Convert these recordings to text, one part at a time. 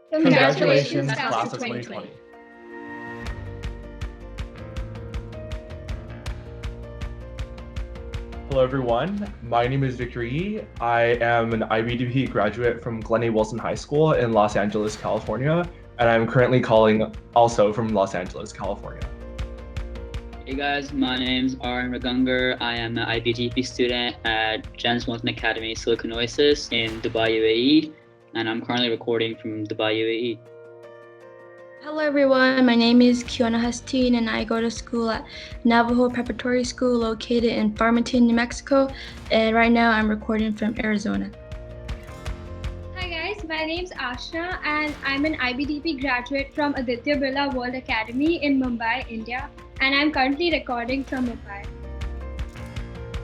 Congratulations, Class of 2020. Hello, everyone. My name is Victor Yi. I am an IBDP graduate from Glen A. Wilson High School in Los Angeles, California, and I'm currently calling also from Los Angeles, California. Hey guys, my name's Aaron Ragungar. I am an IBDP student at James Wilson Academy Silicon Oasis in Dubai, UAE, and I'm currently recording from Dubai, UAE. Hello everyone, my name is Kiona Hastine and I go to school at Navajo Preparatory School located in Farmington, New Mexico, and right now I'm recording from Arizona. Hi guys, my name's Ashna and I'm an IBDP graduate from Aditya Birla World Academy in Mumbai, India, and I'm currently recording from Mumbai.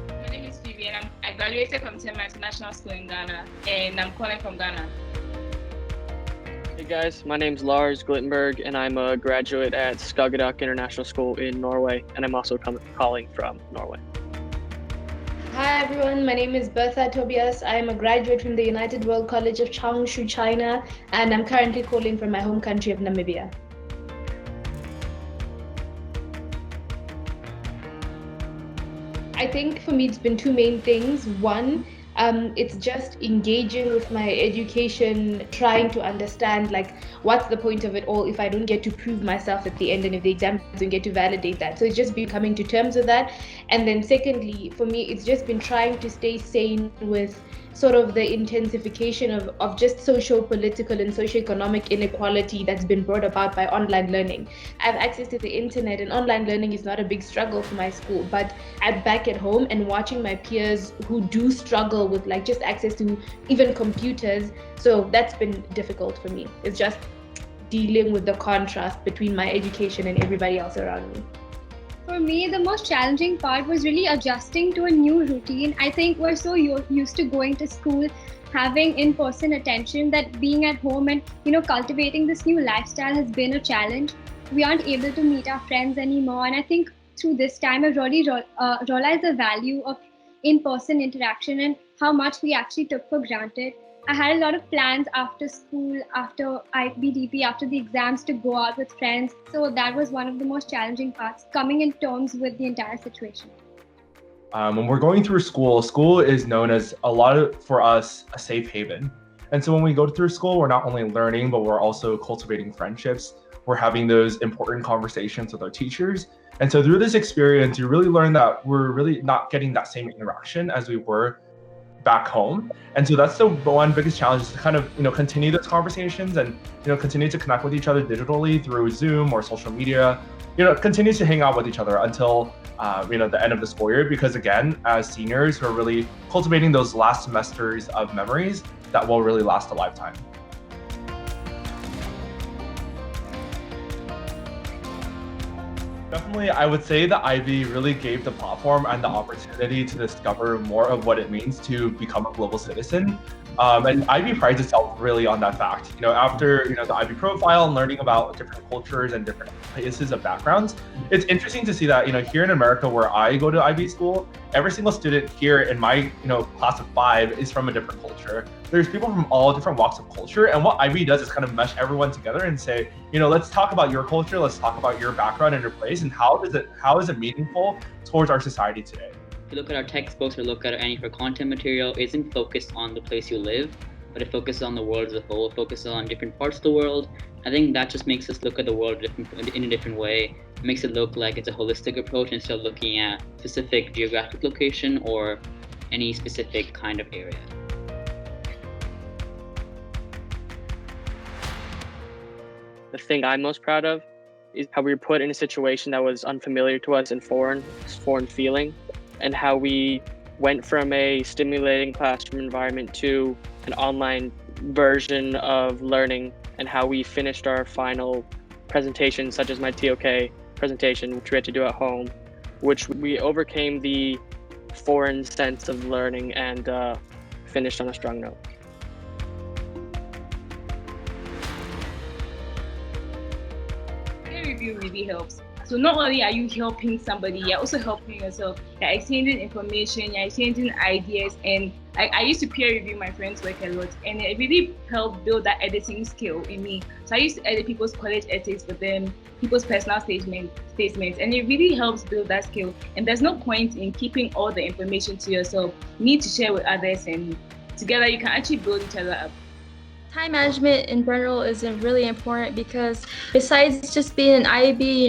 My name is Phoebe and I graduated from Tema International School in Ghana, and I'm calling from Ghana. Hey guys, my name's Lars Glittenberg and I'm a graduate at Skagerrak International School in Norway, and I'm also calling from Norway. Hi everyone, my name is Bertha Tobias. I am a graduate from the United World College of Changshu, China, and I'm currently calling from my home country of Namibia. I think for me it's been two main things. One, it's just engaging with my education, trying to understand like what's the point of it all if I don't get to prove myself at the end and if the exam doesn't get to validate that. So it's just been coming to terms with that. And then secondly, for me, it's just been trying to stay sane with sort of the intensification of just socio-political and socio-economic inequality that's been brought about by online learning. I have access to the internet and online learning is not a big struggle for my school, but I'm back at home and watching my peers who do struggle with like just access to even computers. So that's been difficult for me. It's just dealing with the contrast between my education and everybody else around me. For me, the most challenging part was really adjusting to a new routine. I think we're so used to going to school, having in-person attention, that being at home and cultivating this new lifestyle has been a challenge. We aren't able to meet our friends anymore, and I think through this time I've really realized the value of in-person interaction and how much we actually took for granted. I had a lot of plans after school, after IBDP, after the exams to go out with friends. So that was one of the most challenging parts, coming in terms with the entire situation. When we're going through school is known as for us, a safe haven. And so when we go through school, we're not only learning, but we're also cultivating friendships. We're having those important conversations with our teachers. And so through this experience, you really learn that we're really not getting that same interaction as we were back home. And so that's the one biggest challenge, is to kind of continue those conversations and continue to connect with each other digitally through Zoom or social media, continue to hang out with each other until the end of the school year, because again, as seniors, we're really cultivating those last semesters of memories that will really last a lifetime. Definitely, I would say the IB really gave the platform and the opportunity to discover more of what it means to become a global citizen. And IB prides itself really on that fact. After the IB profile and learning about different cultures and different places of backgrounds, it's interesting to see that here in America, where I go to IB school, every single student here in my class of 5 is from a different culture. There's people from all different walks of culture, and what IB does is kind of mesh everyone together and say, let's talk about your culture, let's talk about your background and your place, and how is it meaningful towards our society today. If you look at our textbooks or look at any of our content material, it isn't focused on the place you live, but it focuses on the world as a whole. It focuses on different parts of the world. I think that just makes us look at the world in a different way. It makes it look like it's a holistic approach instead of looking at specific geographic location or any specific kind of area. The thing I'm most proud of is how we were put in a situation that was unfamiliar to us and foreign feeling, and how we went from a stimulating classroom environment to an online version of learning, and how we finished our final presentations, such as my TOK presentation, which we had to do at home, which we overcame the foreign sense of learning and finished on a strong note. Peer review really helps. So not only are you helping somebody, you're also helping yourself. You're exchanging information, you're exchanging ideas, and Like I used to peer review my friends' work a lot, and it really helped build that editing skill in me. So I used to edit people's college essays for them, people's personal statements, and it really helps build that skill. And there's no point in keeping all the information to yourself. You need to share with others, and together you can actually build each other up. Time management in general is really important because besides just being an IB,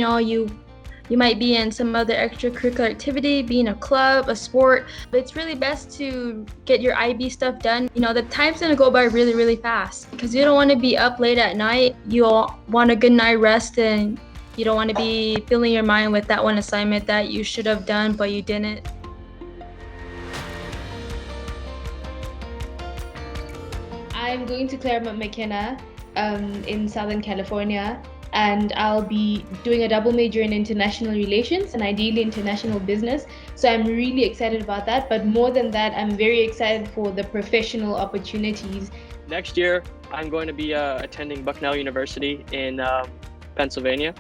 you might be in some other extracurricular activity, be in a club, a sport. But it's really best to get your IB stuff done. The time's gonna go by really, really fast because you don't want to be up late at night. You want a good night rest, and you don't want to be filling your mind with that one assignment that you should have done but you didn't. I'm going to Claremont McKenna in Southern California, and I'll be doing a double major in international relations and ideally international business. So I'm really excited about that. But more than that, I'm very excited for the professional opportunities. Next year, I'm going to be attending Bucknell University in Pennsylvania.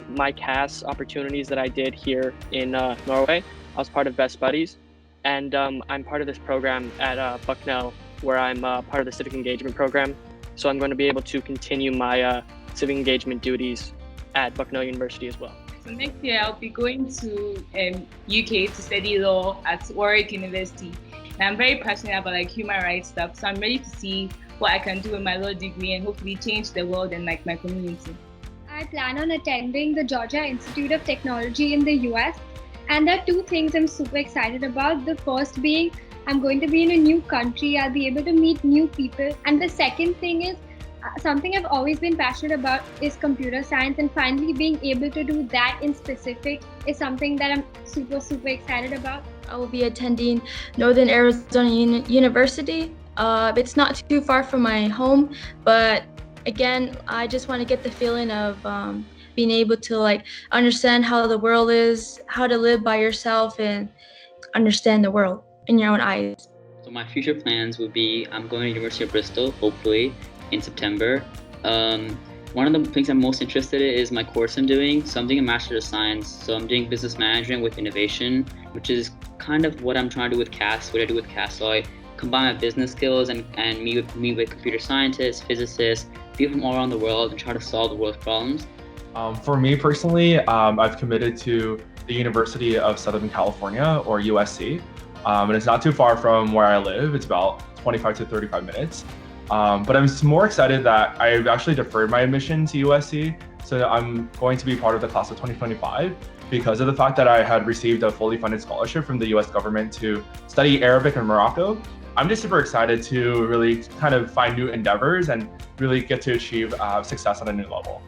My CAS opportunities that I did here in Norway, I was part of Best Buddies, and I'm part of this program at Bucknell, where I'm part of the civic engagement program. So I'm going to be able to continue my civic engagement duties at Bucknell University as well. So next year I'll be going to UK to study law at Warwick University. And I'm very passionate about human rights stuff, so I'm ready to see what I can do with my law degree and hopefully change the world and my community. I plan on attending the Georgia Institute of Technology in the US, and there are two things I'm super excited about. The first being I'm going to be in a new country, I'll be able to meet new people. And the second thing is something I've always been passionate about is computer science, and finally being able to do that in specific is something that I'm super, super excited about. I will be attending Northern Arizona University. It's not too far from my home, but again, I just want to get the feeling of being able to understand how the world is, how to live by yourself and understand the world in your own eyes. So my future plans would be I'm going to University of Bristol, hopefully in September. One of the things I'm most interested in is my course I'm doing. So I'm doing a Master of Science. So I'm doing business management with innovation, which is kind of what I'm trying to do with CAS, what I do with CAS. So I combine my business skills and meet with computer scientists, physicists, people from all around the world and try to solve the world's problems. For me personally, I've committed to the University of Southern California, or USC. And it's not too far from where I live. It's about 25 to 35 minutes. But I'm more excited that I've actually deferred my admission to USC. So I'm going to be part of the class of 2025 because of the fact that I had received a fully funded scholarship from the US government to study Arabic in Morocco. I'm just super excited to really kind of find new endeavors and really get to achieve success on a new level.